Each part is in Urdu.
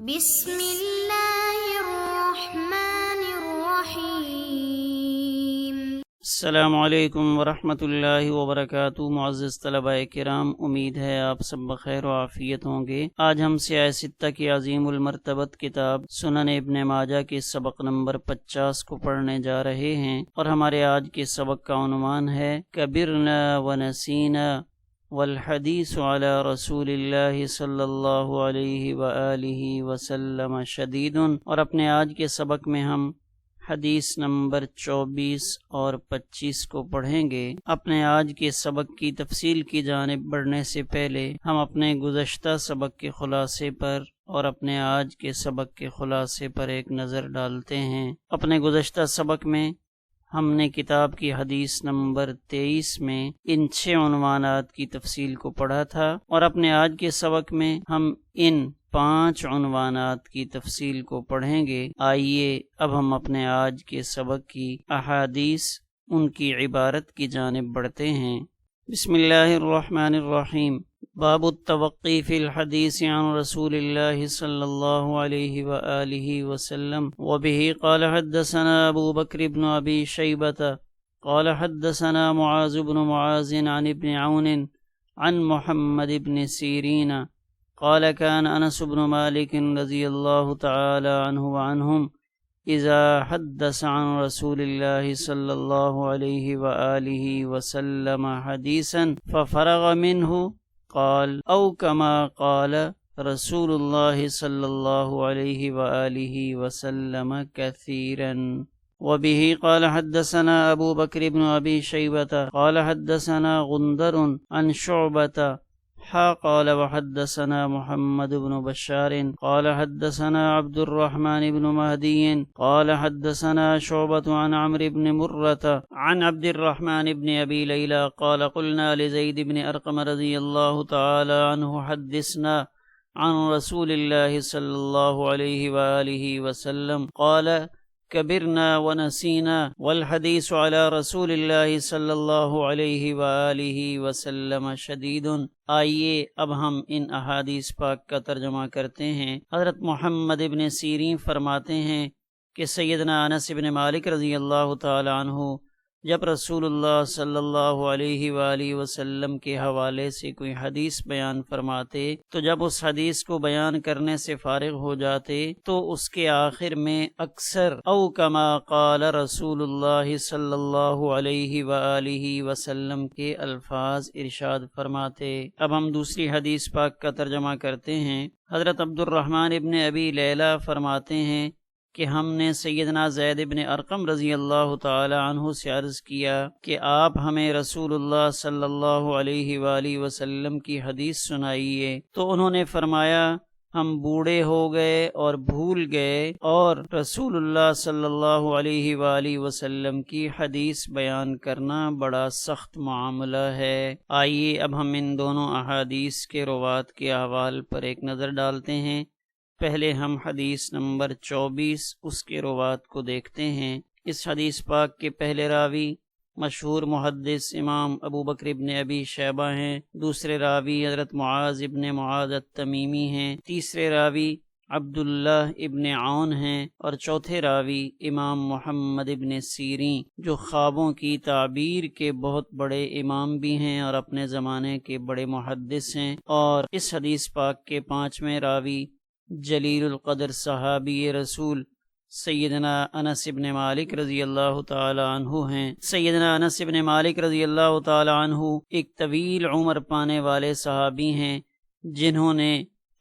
بسم اللہ الرحمن الرحیم۔ السلام علیکم ورحمۃ اللہ وبرکاتہ۔ معزز طلباء کرام، امید ہے آپ سب بخیر و عافیت ہوں گے۔ آج ہم سیاہ ستہ کی عظیم المرتبت کتاب سنن ابن ماجہ کے سبق نمبر 50 کو پڑھنے جا رہے ہیں، اور ہمارے آج کے سبق کا عنوان ہے کبرنا ونسینا والحدیث علی رسول اللہ صلی اللہ علیہ وآلہ وسلم شدید۔ اور اپنے آج کے سبق میں ہم حدیث نمبر 24 اور 25 کو پڑھیں گے۔ اپنے آج کے سبق کی تفصیل کی جانب بڑھنے سے پہلے ہم اپنے گزشتہ سبق کے خلاصے پر اور اپنے آج کے سبق کے خلاصے پر ایک نظر ڈالتے ہیں۔ اپنے گزشتہ سبق میں ہم نے کتاب کی حدیث نمبر 23 میں ان 6 عنوانات کی تفصیل کو پڑھا تھا، اور اپنے آج کے سبق میں ہم ان 5 عنوانات کی تفصیل کو پڑھیں گے۔ آئیے اب ہم اپنے آج کے سبق کی احادیث، ان کی عبارت کی جانب بڑھتے ہیں۔ بسم اللہ الرحمن الرحیم۔ باب التوقی فی الحدیث عن رسول اللہ صلی اللہ علیہ وآلہ وسلم، وبہ قال حدثنا ابو بکر بن ابی شیبۃ قال حدثنا معاذ بن معاذ عن ابن عون عن محمد بن سیرین قال كان انس بن مالک رضی اللہ تعالی عنہ وعنہم اذا حدث عن رسول اللہ صلی اللہ علیہ وآلہ وسلم حدیثا ففرغ منہ قال او كما قال رسول اللہ صلی اللہ علیہ وآلہ وسلم كثيرا۔ وبه قال حدثنا ابو بکر بن ابی شیبۃ قال حدثنا غندر عن شعبۃ قال وحدثنا محمد بن بشار قال حدثنا عبد الرحمن بن مهدي قال حدثنا شعبة عن عمرو بن مرة عن عبد الرحمن بن أبي ليلى قال قلنا لزيد بن أرقم رضي الله تعالى عنه حدثنا عن رسول الله صلى الله عليه وآله وسلم قال کبرنا ونسینا والحدیث علی رسول اللہ صلی اللہ علیہ وآلہ وسلم شدید۔ آئیے اب ہم ان احادیث پاک کا ترجمہ کرتے ہیں۔ حضرت محمد ابن سیرین فرماتے ہیں کہ سیدنا انس ابن مالک رضی اللہ تعالی عنہ جب رسول اللہ صلی اللہ علیہ وآلہ وسلم کے حوالے سے کوئی حدیث بیان فرماتے تو جب اس حدیث کو بیان کرنے سے فارغ ہو جاتے تو اس کے آخر میں اکثر او کما قال رسول اللہ صلی اللہ علیہ وآلہ وسلم کے الفاظ ارشاد فرماتے۔ اب ہم دوسری حدیث پاک کا ترجمہ کرتے ہیں۔ حضرت عبد الرحمن ابن ابی لیلہ فرماتے ہیں کہ ہم نے سیدنا زید بن ارقم رضی اللہ تعالی عنہ سے عرض کیا کہ آپ ہمیں رسول اللہ صلی اللہ علیہ وآلہ وسلم کی حدیث سنائیے، تو انہوں نے فرمایا ہم بوڑھے ہو گئے اور بھول گئے، اور رسول اللہ صلی اللہ علیہ وآلہ وسلم کی حدیث بیان کرنا بڑا سخت معاملہ ہے۔ آئیے اب ہم ان دونوں احادیث کے روات کے احوال پر ایک نظر ڈالتے ہیں۔ پہلے ہم حدیث نمبر 24 اس کے روات کو دیکھتے ہیں۔ اس حدیث پاک کے پہلے راوی مشہور محدث امام ابو بکر ابن ابی شیبہ ہیں، دوسرے راوی حضرت معاذ ابن معاذ التمیمی ہیں، تیسرے راوی عبداللہ ابن عون ہیں، اور چوتھے راوی امام محمد ابن سیرین جو خوابوں کی تعبیر کے بہت بڑے امام بھی ہیں اور اپنے زمانے کے بڑے محدث ہیں۔ اور اس حدیث پاک کے 5ویں راوی جلیل القدر صحابی رسول سیدنا انس ابن مالک رضی اللہ تعالی عنہ ہیں۔ سیدنا انس ابن مالک رضی اللہ تعالی عنہ ایک طویل عمر پانے والے صحابی ہیں، جنہوں نے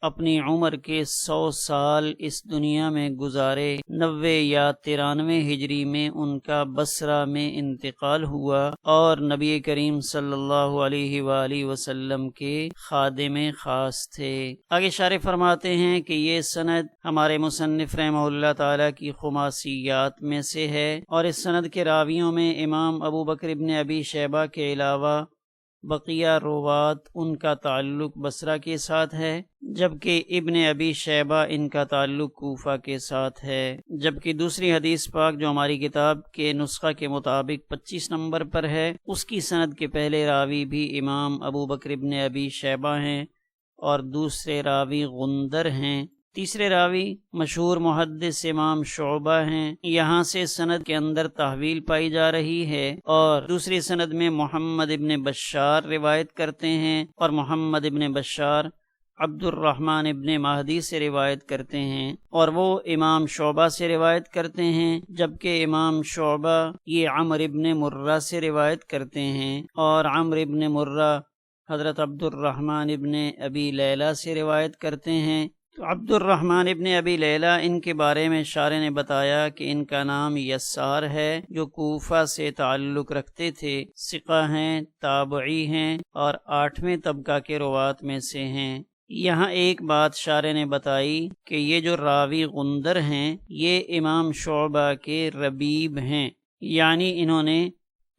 اپنی عمر کے 100 سال اس دنیا میں گزارے۔ 90 یا 93 ہجری میں ان کا بصرہ میں انتقال ہوا، اور نبی کریم صلی اللہ علیہ وآلہ وسلم کے خادم خاص تھے۔ آگے شارح فرماتے ہیں کہ یہ سند ہمارے مصنف رحمہ اللہ تعالی کی خماسیات میں سے ہے، اور اس سند کے راویوں میں امام ابو بکر ابن ابی شیبہ کے علاوہ بقیہ روات ان کا تعلق بصرہ کے ساتھ ہے، جبکہ ابن ابی شیبہ ان کا تعلق کوفہ کے ساتھ ہے۔ جبکہ دوسری حدیث پاک جو ہماری کتاب کے نسخہ کے مطابق 25 نمبر پر ہے، اس کی سند کے پہلے راوی بھی امام ابو بکر ابن ابی شیبہ ہیں، اور دوسرے راوی غندر ہیں، تیسرے راوی مشہور محدث امام شعبہ ہیں، یہاں سے سند کے اندر تحویل پائی جا رہی ہے، اور دوسری سند میں محمد ابن بشار روایت کرتے ہیں، اور محمد ابن بشار عبد الرحمن ابن مہدی سے روایت کرتے ہیں، اور وہ امام شعبہ سے روایت کرتے ہیں، جبکہ امام شعبہ یہ عمرو ابن مرہ سے روایت کرتے ہیں، اور عمرو ابن مرہ حضرت عبد الرحمن ابن ابی لیلہ سے روایت کرتے ہیں۔ تو عبد الرحمن ابن ابی لیلہ، ان کے بارے میں شارح نے بتایا کہ ان کا نام یسار ہے، جو کوفہ سے تعلق رکھتے تھے، ثقہ ہیں، تابعی ہیں، اور 8ویں طبقہ کے روات میں سے ہیں۔ یہاں ایک بات شارح نے بتائی کہ یہ جو راوی غندر ہیں یہ امام شعبہ کے ربیب ہیں، یعنی انہوں نے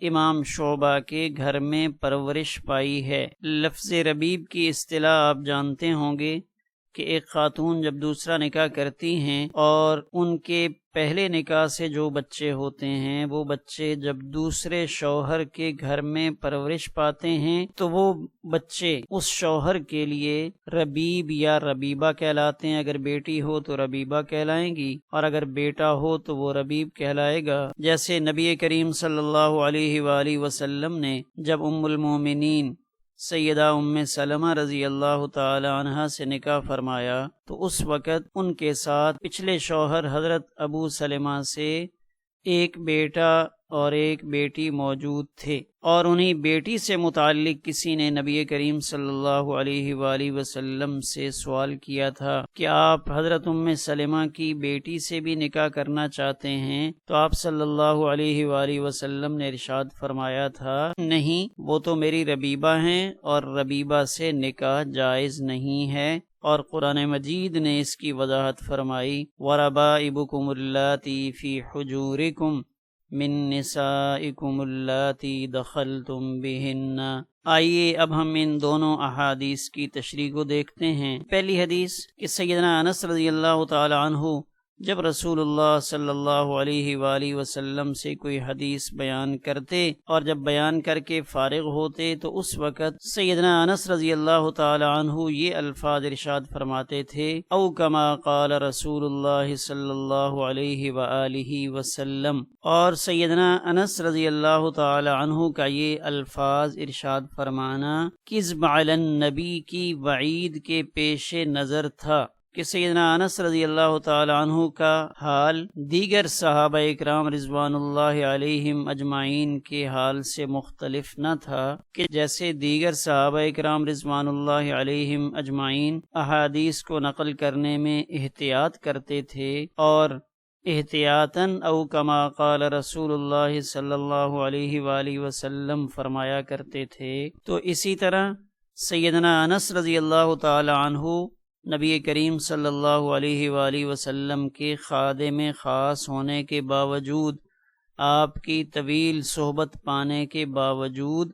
امام شعبہ کے گھر میں پرورش پائی ہے۔ لفظ ربیب کی اصطلاح آپ جانتے ہوں گے کہ ایک خاتون جب دوسرا نکاح کرتی ہیں اور ان کے پہلے نکاح سے جو بچے ہوتے ہیں وہ بچے جب دوسرے شوہر کے گھر میں پرورش پاتے ہیں تو وہ بچے اس شوہر کے لیے ربیب یا ربیبہ کہلاتے ہیں۔ اگر بیٹی ہو تو ربیبہ کہلائیں گی، اور اگر بیٹا ہو تو وہ ربیب کہلائے گا۔ جیسے نبی کریم صلی اللہ علیہ وآلہ وسلم نے جب ام المومنین سیدہ ام سلمہ رضی اللہ تعالی عنہا سے نکاح فرمایا تو اس وقت ان کے ساتھ پچھلے شوہر حضرت ابو سلمہ سے ایک بیٹا اور ایک بیٹی موجود تھے، اور انہی بیٹی سے متعلق کسی نے نبی کریم صلی اللہ علیہ وآلہ وسلم سے سوال کیا تھا کہ آپ حضرت ام سلمہ کی بیٹی سے بھی نکاح کرنا چاہتے ہیں؟ تو آپ صلی اللہ علیہ وآلہ وسلم نے ارشاد فرمایا تھا، نہیں، وہ تو میری ربیبہ ہیں اور ربیبہ سے نکاح جائز نہیں ہے۔ اور قرآن مجید نے اس کی وضاحت فرمائی، وَرَبَائِبُكُمُ اللَّاتِي فِي حُجُورِكُمْ من نسائکم اللاتی دخلتم بہن۔ آئیے اب ہم ان دونوں احادیث کی تشریح کو دیکھتے ہیں۔ پہلی حدیث کہ سیدنا انس رضی اللہ تعالی عنہ جب رسول اللہ صلی اللہ علیہ وآلہ وسلم سے کوئی حدیث بیان کرتے اور جب بیان کر کے فارغ ہوتے تو اس وقت سیدنا انس رضی اللہ تعالی عنہ یہ الفاظ ارشاد فرماتے تھے، او کما قال رسول اللہ صلی اللہ علیہ وآلہ وسلم، اور سیدنا انس رضی اللہ تعالی عنہ کا یہ الفاظ ارشاد فرمانا کذب علی النبی کی وعید کے پیش نظر تھا کہ سیدنا انس رضی اللہ تعالی عنہ کا حال دیگر صحابہ اکرام رضوان اللہ علیہم اجمعین کے حال سے مختلف نہ تھا، کہ جیسے دیگر صحابہ اکرام رضوان اللہ علیہم اجمعین احادیث کو نقل کرنے میں احتیاط کرتے تھے اور احتیاطاً او کما قال رسول اللہ صلی اللہ علیہ وآلہ وسلم فرمایا کرتے تھے، تو اسی طرح سیدنا انس رضی اللہ تعالی عنہ نبی کریم صلی اللہ علیہ وآلہ وسلم کے خادم خاص ہونے کے باوجود، آپ کی طویل صحبت پانے کے باوجود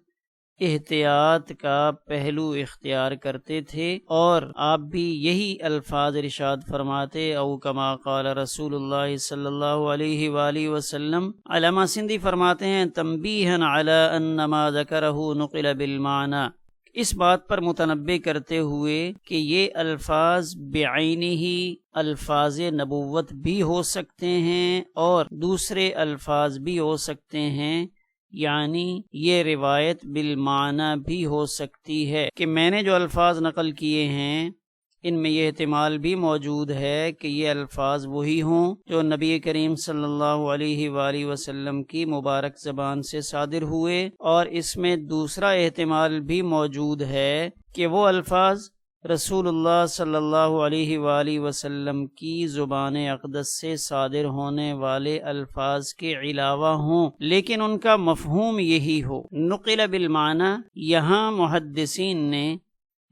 احتیاط کا پہلو اختیار کرتے تھے، اور آپ بھی یہی الفاظ ارشاد فرماتے، او کما قال رسول اللہ صلی اللہ علیہ وآلہ وسلم۔ علامہ سندھی فرماتے ہیں، تنبیہا علی ان ما ذکرہ نقل بالمعنی، اس بات پر متنبہ کرتے ہوئے کہ یہ الفاظ بعینہ ہی الفاظ نبوت بھی ہو سکتے ہیں اور دوسرے الفاظ بھی ہو سکتے ہیں، یعنی یہ روایت بالمعنی بھی ہو سکتی ہے کہ میں نے جو الفاظ نقل کیے ہیں ان میں یہ احتمال بھی موجود ہے کہ یہ الفاظ وہی ہوں جو نبی کریم صلی اللہ علیہ وآلہ وسلم کی مبارک زبان سے صادر ہوئے، اور اس میں دوسرا احتمال بھی موجود ہے کہ وہ الفاظ رسول اللہ صلی اللہ علیہ وآلہ وسلم کی زبان اقدس سے صادر ہونے والے الفاظ کے علاوہ ہوں لیکن ان کا مفہوم یہی ہو۔ نقل بالمعنی، یہاں محدثین نے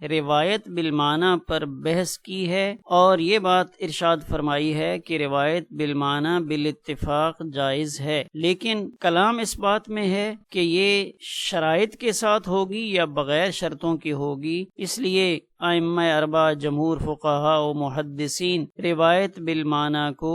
روایت بالمعنی پر بحث کی ہے اور یہ بات ارشاد فرمائی ہے کہ روایت بالمعنی بالاتفاق جائز ہے، لیکن کلام اس بات میں ہے کہ یہ شرائط کے ساتھ ہوگی یا بغیر شرطوں کی ہوگی، اس لیے ائمہ اربعہ، جمہور فقہاء و محدثین روایت بالمعنی کو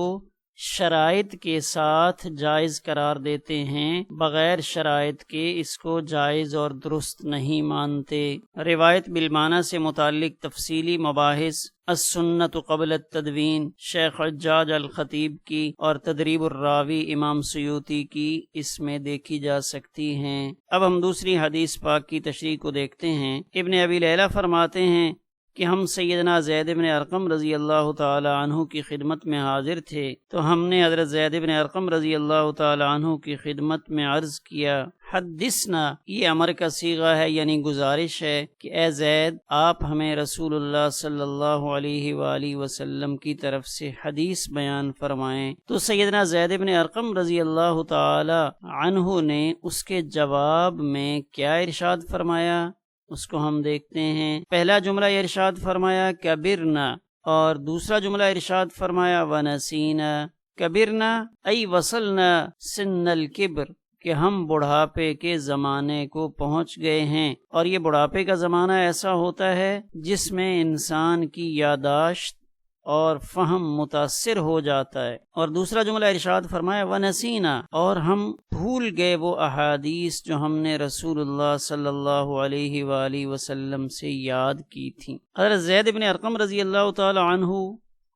شرائط کے ساتھ جائز قرار دیتے ہیں، بغیر شرائط کے اس کو جائز اور درست نہیں مانتے۔ روایت بالمعنی سے متعلق تفصیلی مباحث السنت قبل التدوین شیخ حجاج الخطیب کی اور تدریب الراوی امام سیوطی کی اس میں دیکھی جا سکتی ہیں۔ اب ہم دوسری حدیث پاک کی تشریح کو دیکھتے ہیں۔ ابن ابی لیلہ فرماتے ہیں کہ ہم سیدنا زید بن ارقم رضی اللہ تعالی عنہ کی خدمت میں حاضر تھے تو ہم نے حضرت زید بن ارقم رضی اللہ تعالی عنہ کی خدمت میں عرض کیا، حدثنا، یہ امر کا صیغہ ہے یعنی گزارش ہے کہ اے زید آپ ہمیں رسول اللہ صلی اللہ علیہ وآلہ وسلم کی طرف سے حدیث بیان فرمائیں۔ تو سیدنا زید بن ارقم رضی اللہ تعالی عنہ نے اس کے جواب میں کیا ارشاد فرمایا، اس کو ہم دیکھتے ہیں۔ پہلا جملہ ارشاد فرمایا کبرنا، اور دوسرا جملہ ارشاد فرمایا ونسینا۔ کبرنا ای وصلنا سن الکبر، کہ ہم بڑھاپے کے زمانے کو پہنچ گئے ہیں، اور یہ بڑھاپے کا زمانہ ایسا ہوتا ہے جس میں انسان کی یادداشت اور فہم متاثر ہو جاتا ہے۔ اور دوسرا جملہ ارشاد فرمایا ونسینا، اور ہم بھول گئے وہ احادیث جو ہم نے رسول اللہ صلی اللہ علیہ وآلہ وسلم سے یاد کی تھیں۔ حضرت زید بن ارقم رضی اللہ تعالی عنہ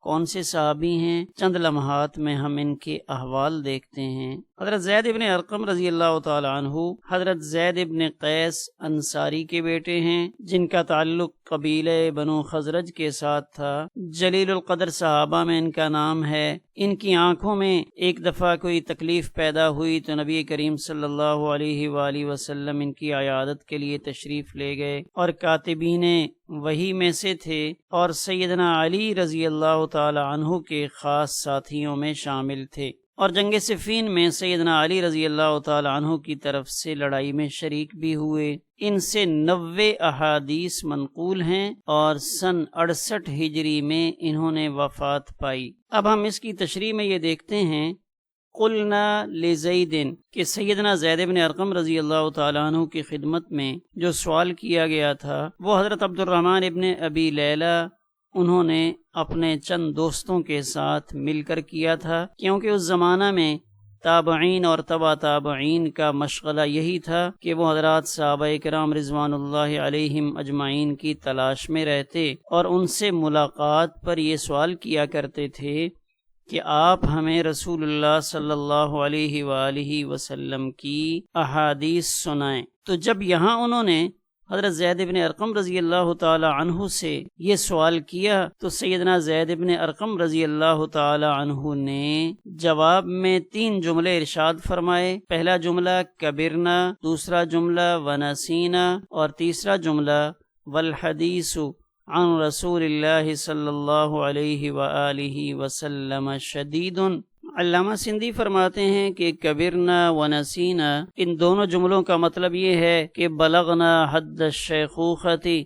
کون سے صحابی ہیں؟ چند لمحات میں ہم ان کے احوال دیکھتے ہیں۔ حضرت زید بن ارقم رضی اللہ تعالی عنہ حضرت زید بن قیس انصاری کے بیٹے ہیں، جن کا تعلق قبیلہ بنو خزرج کے ساتھ تھا۔ جلیل القدر صحابہ میں ان کا نام ہے۔ ان کی آنکھوں میں ایک دفعہ کوئی تکلیف پیدا ہوئی تو نبی کریم صلی اللہ علیہ وآلہ وسلم ان کی عیادت کے لیے تشریف لے گئے، اور کاتبین وحی میں سے تھے، اور سیدنا علی رضی اللہ تعالی عنہ کے خاص ساتھیوں میں شامل تھے، اور جنگ صفین میں سیدنا علی رضی اللہ تعالی عنہ کی طرف سے لڑائی میں شریک بھی ہوئے۔ ان سے 90 احادیث منقول ہیں، اور سن 68 ہجری میں انہوں نے وفات پائی۔ اب ہم اس کی تشریح میں یہ دیکھتے ہیں، قلنا لزید، کہ سیدنا زید بن ارقم رضی اللہ تعالیٰ عنہ کی خدمت میں جو سوال کیا گیا تھا وہ حضرت عبد الرحمن ابن ابی لیلہ انہوں نے اپنے چند دوستوں کے ساتھ مل کر کیا تھا، کیونکہ اس زمانہ میں تابعین اور تبع تابعین کا مشغلہ یہی تھا کہ وہ حضرات صحابہ کرام رضوان اللہ علیہم اجمعین کی تلاش میں رہتے، اور ان سے ملاقات پر یہ سوال کیا کرتے تھے کہ آپ ہمیں رسول اللہ صلی اللہ علیہ وآلہ وسلم کی احادیث سنائیں۔ تو جب یہاں انہوں نے حضرت زید بن ارقم رضی اللہ تعالی عنہ سے یہ سوال کیا تو سیدنا زید بن ارقم رضی اللہ تعالی عنہ نے جواب میں 3 جملے ارشاد فرمائے۔ پہلا جملہ کبرنا، دوسرا جملہ ونسینا، اور تیسرا جملہ والحدیث عن رسول اللہ صلی اللہ علیہ وآلہ وسلم شدید۔ علامہ سندھی فرماتے ہیں کہ کبرنا ونسینا، ان دونوں جملوں کا مطلب یہ ہے کہ بلغنا حد الشیخوختی،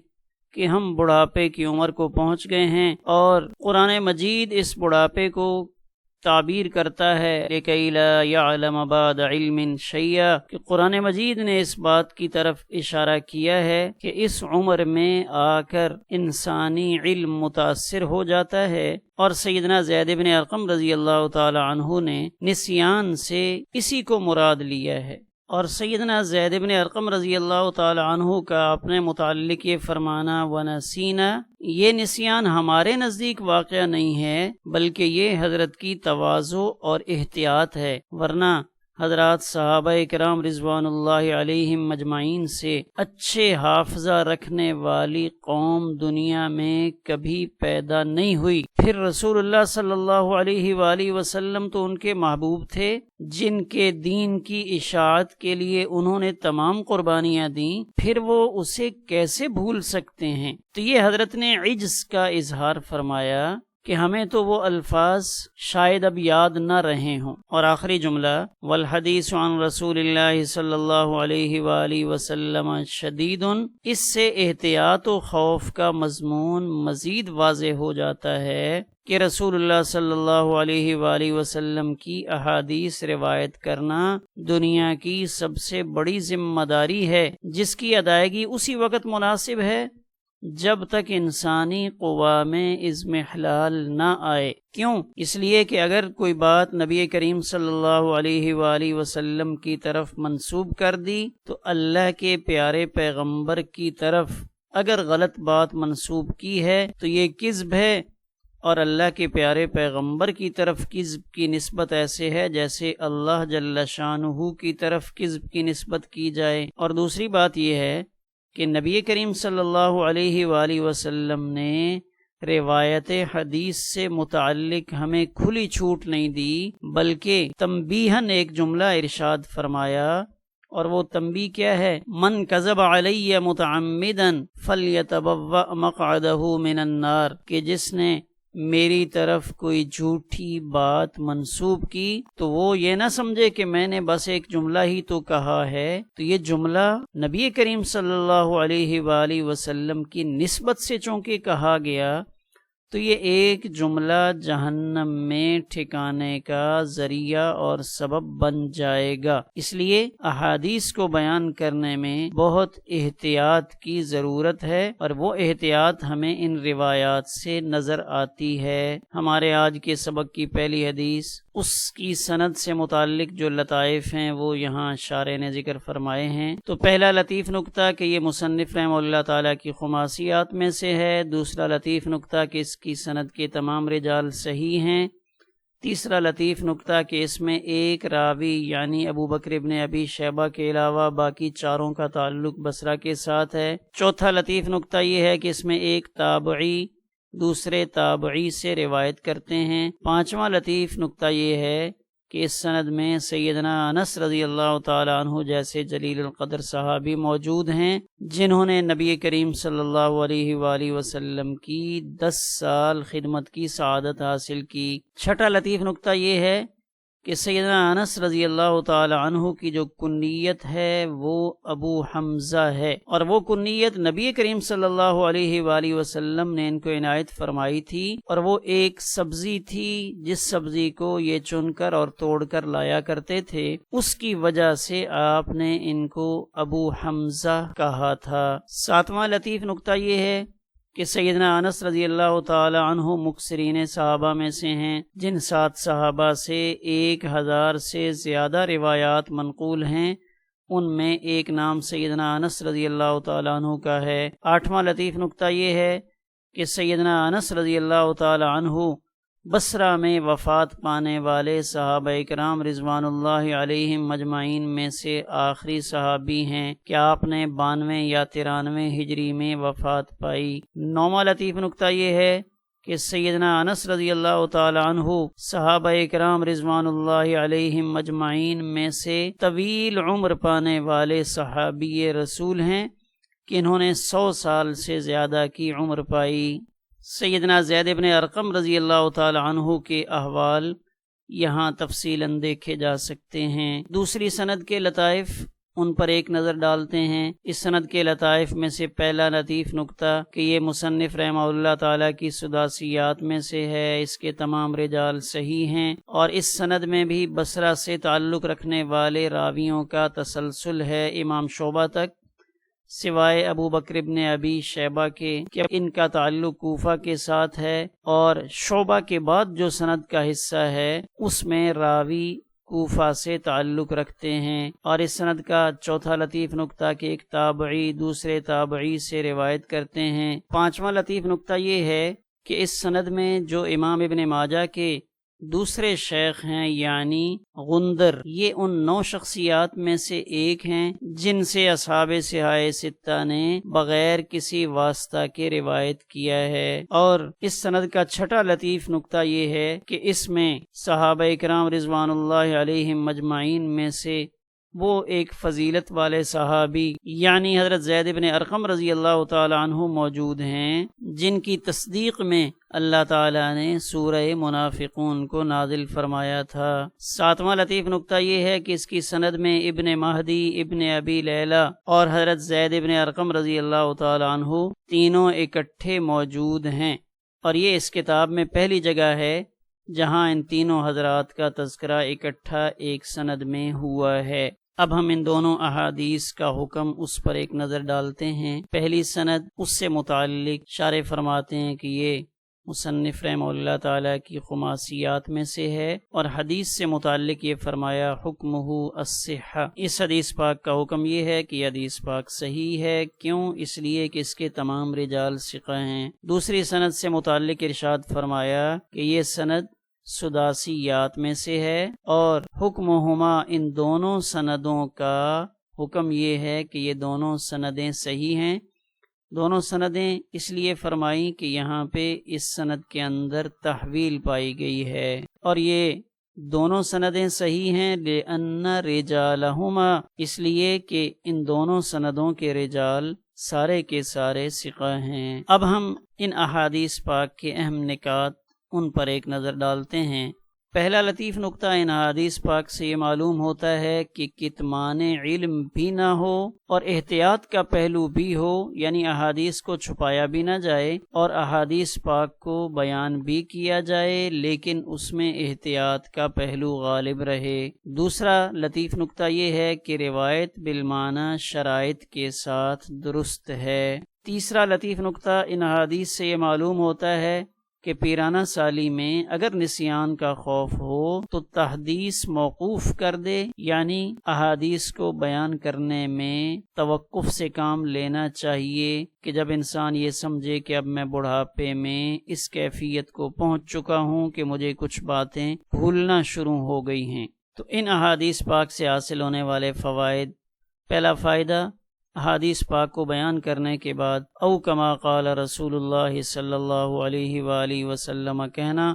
کہ ہم بڑھاپے کی عمر کو پہنچ گئے ہیں، اور قرآن مجید اس بڑھاپے کو تعبیر کرتا ہے لِكَيْ لَا يَعْلَمَ بَعْدَ عِلْمٍ شَيْئًا، کہ قرآن مجید نے اس بات کی طرف اشارہ کیا ہے کہ اس عمر میں آ کر انسانی علم متاثر ہو جاتا ہے، اور سیدنا زید بن ارقم رضی اللہ تعالی عنہ نے نسیان سے اسی کو مراد لیا ہے۔ اور سیدنا زید بن ارقم رضی اللہ تعالی عنہ کا اپنے متعلق یہ فرمانا ونسینا، یہ نسیان ہمارے نزدیک واقعہ نہیں ہے، بلکہ یہ حضرت کی تواضع اور احتیاط ہے، ورنہ حضرات صحابہ کرام رضوان اللہ علیہم مجمعین سے اچھے حافظہ رکھنے والی قوم دنیا میں کبھی پیدا نہیں ہوئی۔ پھر رسول اللہ صلی اللہ علیہ وآلہ وسلم تو ان کے محبوب تھے، جن کے دین کی اشاعت کے لیے انہوں نے تمام قربانیاں دیں، پھر وہ اسے کیسے بھول سکتے ہیں؟ تو یہ حضرت نے عجز کا اظہار فرمایا کہ ہمیں تو وہ الفاظ شاید اب یاد نہ رہے ہوں۔ اور آخری جملہ والحدیث عن رسول اللہ صلی اللہ علیہ وآلہ وسلم شدید، اس سے احتیاط و خوف کا مضمون مزید واضح ہو جاتا ہے کہ رسول اللہ صلی اللہ علیہ وآلہ وسلم کی احادیث روایت کرنا دنیا کی سب سے بڑی ذمہ داری ہے، جس کی ادائیگی اسی وقت مناسب ہے جب تک انسانی قوا میں اضمحلال نہ آئے۔ کیوں؟ اس لیے کہ اگر کوئی بات نبی کریم صلی اللہ علیہ وآلہ وسلم کی طرف منسوب کر دی تو اللہ کے پیارے پیغمبر کی طرف اگر غلط بات منسوب کی ہے تو یہ کذب ہے، اور اللہ کے پیارے پیغمبر کی طرف کذب کی نسبت ایسے ہے جیسے اللہ جل شانہ کی طرف کذب کی نسبت کی جائے۔ اور دوسری بات یہ ہے کہ نبی کریم صلی اللہ علیہ وآلہ وسلم نے روایت حدیث سے متعلق ہمیں کھلی چھوٹ نہیں دی، بلکہ تنبیہاً ایک جملہ ارشاد فرمایا، اور وہ تنبیہ کیا ہے؟ من کذب علی متعمدا فلیتبوأ مقعدہ من النار، کہ جس نے میری طرف کوئی جھوٹی بات منسوب کی تو وہ یہ نہ سمجھے کہ میں نے بس ایک جملہ ہی تو کہا ہے، تو یہ جملہ نبی کریم صلی اللہ علیہ وآلہ وسلم کی نسبت سے چونکہ کہا گیا تو یہ ایک جملہ جہنم میں ٹھکانے کا ذریعہ اور سبب بن جائے گا۔ اس لیے احادیث کو بیان کرنے میں بہت احتیاط کی ضرورت ہے، اور وہ احتیاط ہمیں ان روایات سے نظر آتی ہے۔ ہمارے آج کے سبق کی پہلی حدیث، اس کی سند سے متعلق جو لطائف ہیں وہ یہاں شارح نے ذکر فرمائے ہیں۔ تو پہلا لطیف نکتہ کہ یہ مصنف رحمہ اللہ تعالیٰ کی خماسیات میں سے ہے۔ دوسرا لطیف نکتہ کہ اس کی سند کے تمام رجال صحیح ہیں۔ تیسرا لطیف نکتہ کہ اس میں ایک راوی یعنی ابو بکر ابن ابی شیبہ کے علاوہ باقی چاروں کا تعلق بصرہ کے ساتھ ہے۔ چوتھا لطیف نکتہ یہ ہے کہ اس میں ایک تابعی دوسرے تابعی سے روایت کرتے ہیں۔ پانچواں لطیف نکتہ یہ ہے کہ اس سند میں سیدنا انس رضی اللہ تعالی عنہ جیسے جلیل القدر صحابی موجود ہیں، جنہوں نے نبی کریم صلی اللہ علیہ وآلہ وسلم کی 10 سال خدمت کی سعادت حاصل کی۔ چھٹا لطیف نکتہ یہ ہے کہ سیدنا انس رضی اللہ تعالی عنہ کی جو کنیت ہے وہ ابو حمزہ ہے، اور وہ کنیت نبی کریم صلی اللہ علیہ وآلہ وسلم نے ان کو عنایت فرمائی تھی، اور وہ ایک سبزی تھی جس سبزی کو یہ چن کر اور توڑ کر لایا کرتے تھے، اس کی وجہ سے آپ نے ان کو ابو حمزہ کہا تھا۔ ساتواں لطیف نکتہ یہ ہے کہ سیدنا انس رضی اللہ تعالی عنہ مکثرین صحابہ میں سے ہیں، جن 7 صحابہ سے 1000 سے زیادہ روایات منقول ہیں، ان میں ایک نام سیدنا انس رضی اللہ تعالی عنہ کا ہے۔ 8واں لطیف نکتہ یہ ہے کہ سیدنا انس رضی اللہ تعالی عنہ بصرہ میں وفات پانے والے صحابہ کرام رضوان اللہ علیہم مجمعین میں سے آخری صحابی ہیں کہ آپ نے 92 یا 93 ہجری میں وفات پائی۔ 9واں لطیف نکتہ یہ ہے کہ سیدنا انس رضی اللہ تعالی عنہ صحابہ کرام رضوان اللہ علیہم مجمعین میں سے طویل عمر پانے والے صحابی رسول ہیں کہ انہوں نے 100 سال سے زیادہ کی عمر پائی۔ سیدنا زید بن ارقم رضی اللہ تعالی عنہ کے احوال یہاں تفصیلاً دیکھے جا سکتے ہیں۔ دوسری سند کے لطائف، ان پر ایک نظر ڈالتے ہیں۔ اس سند کے لطائف میں سے پہلا لطیف نکتہ کہ یہ مصنف رحمہ اللہ تعالیٰ کی سداسیات میں سے ہے، اس کے تمام رجال صحیح ہیں، اور اس سند میں بھی بصرہ سے تعلق رکھنے والے راویوں کا تسلسل ہے امام شعبہ تک، سوائے ابو بکر ابن ابی شیبہ کے کہ ان کا تعلق کوفہ کے ساتھ ہے، اور شعبہ کے بعد جو سند کا حصہ ہے اس میں راوی کوفہ سے تعلق رکھتے ہیں۔ اور اس سند کا چوتھا لطیف نکتہ کہ ایک تابعی دوسرے تابعی سے روایت کرتے ہیں۔ 5واں لطیف نکتہ یہ ہے کہ اس سند میں جو امام ابن ماجہ کے دوسرے شیخ ہیں یعنی غندر، یہ ان 9 شخصیات میں سے ایک ہیں جن سے اصحاب صحاح ستہ نے بغیر کسی واسطہ کے روایت کیا ہے۔ اور اس سند کا چھٹا لطیف نکتہ یہ ہے کہ اس میں صحابہ کرام رضوان اللہ علیہم مجمعین میں سے وہ ایک فضیلت والے صحابی یعنی حضرت زید بن ارقم رضی اللہ تعالی عنہ موجود ہیں، جن کی تصدیق میں اللہ تعالیٰ نے سورہ منافقون کو نازل فرمایا تھا۔ 7واں لطیف نکتہ یہ ہے کہ اس کی سند میں ابن مہدی، ابن ابی لیلہ اور حضرت زید بن ارقم رضی اللہ تعالی عنہ تینوں اکٹھے موجود ہیں، اور یہ اس کتاب میں پہلی جگہ ہے جہاں ان تینوں حضرات کا تذکرہ اکٹھا ایک سند میں ہوا ہے۔ اب ہم ان دونوں احادیث کا حکم اس پر ایک نظر ڈالتے ہیں۔ پہلی سند اس سے متعلق شارح فرماتے ہیں کہ یہ مصنف رحمہ اللہ تعالیٰ کی خماسیات میں سے ہے، اور حدیث سے متعلق یہ فرمایا حکمہ الصحہ، اس حدیث پاک کا حکم یہ ہے کہ یہ حدیث پاک صحیح ہے۔ کیوں؟ اس لیے کہ اس کے تمام رجال ثقہ ہیں۔ دوسری سند سے متعلق ارشاد فرمایا کہ یہ سند سداسیات میں سے ہے، اور حکمہما، ان دونوں سندوں کا حکم یہ ہے کہ یہ دونوں سندیں صحیح ہیں۔ دونوں سندیں اس لیے فرمائی کہ یہاں پہ اس سند کے اندر تحویل پائی گئی ہے، اور یہ دونوں سندیں صحیح ہیں لِأَنَّ رِجَالَهُمَا، اس لیے کہ ان دونوں سندوں کے رجال سارے کے سارے ثقہ ہیں۔ اب ہم ان احادیث پاک کے اہم نکات ان پر ایک نظر ڈالتے ہیں۔ پہلا لطیف نقطہ ان احادیث پاک سے یہ معلوم ہوتا ہے کہ کتمان علم بھی نہ ہو اور احتیاط کا پہلو بھی ہو، یعنی احادیث کو چھپایا بھی نہ جائے اور احادیث پاک کو بیان بھی کیا جائے، لیکن اس میں احتیاط کا پہلو غالب رہے۔ دوسرا لطیف نقطہ یہ ہے کہ روایت بالمعنی شرائط کے ساتھ درست ہے۔ تیسرا لطیف نقطہ ان احادیث سے یہ معلوم ہوتا ہے کہ پیرانہ سالی میں اگر نسیان کا خوف ہو تو تحدیث موقوف کر دے، یعنی احادیث کو بیان کرنے میں توقف سے کام لینا چاہیے کہ جب انسان یہ سمجھے کہ اب میں بڑھاپے میں اس کیفیت کو پہنچ چکا ہوں کہ مجھے کچھ باتیں بھولنا شروع ہو گئی ہیں۔ تو ان احادیث پاک سے حاصل ہونے والے فوائد: پہلا فائدہ، احادیث پاک کو بیان کرنے کے بعد او کما قال رسول اللہ صلی اللہ علیہ وآلہ وسلم کہنا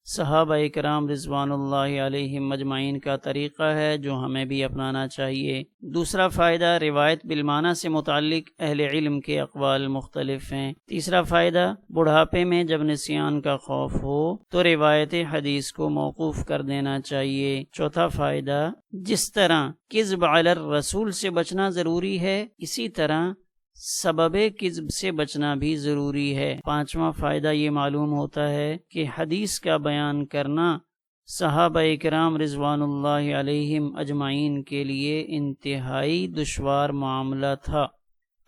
صحابہ کرام رضوان اللہ علیہم مجمعین کا طریقہ ہے جو ہمیں بھی اپنانا چاہیے۔ دوسرا فائدہ، روایت بالمعنی سے متعلق اہل علم کے اقوال مختلف ہیں۔ تیسرا فائدہ، بڑھاپے میں جب نسیان کا خوف ہو تو روایت حدیث کو موقوف کر دینا چاہیے۔ چوتھا فائدہ، جس طرح کذب علی الرسول سے بچنا ضروری ہے، اسی طرح سبب کذب سے بچنا بھی ضروری ہے۔ پانچواں فائدہ یہ معلوم ہوتا ہے کہ حدیث کا بیان کرنا صحابہ کرام رضوان اللہ علیہم اجمعین کے لیے انتہائی دشوار معاملہ تھا۔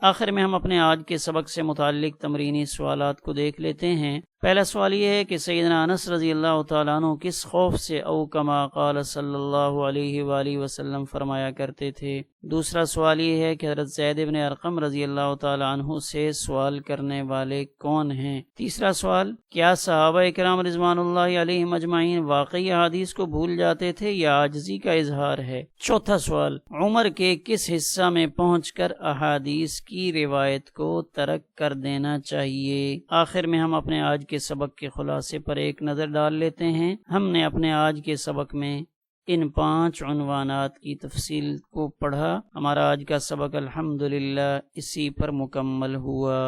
آخر میں ہم اپنے آج کے سبق سے متعلق تمرینی سوالات کو دیکھ لیتے ہیں۔ پہلا سوال یہ ہے کہ سیدنا انس رضی اللہ تعالیٰ عنہ کس خوف سے او کما قال صلی اللہ علیہ وآلہ وسلم فرمایا کرتے تھے؟ دوسرا سوال یہ ہے کہ حضرت زید بن ارقم رضی اللہ تعالیٰ عنہ سے سوال کرنے والے کون ہیں؟ تیسرا سوال، کیا صحابہ کرام رضوان اللہ علیہم اجمعین واقعی احادیث کو بھول جاتے تھے یا عاجزی کا اظہار ہے؟ چوتھا سوال، عمر کے کس حصہ میں پہنچ کر احادیث کی روایت کو ترک کر دینا چاہیے؟ آخر میں ہم اپنے آج کے سبق کے خلاصے پر ایک نظر ڈال لیتے ہیں۔ ہم نے اپنے آج کے سبق میں ان 5 عنوانات کی تفصیل کو پڑھا۔ ہمارا آج کا سبق الحمدللہ اسی پر مکمل ہوا۔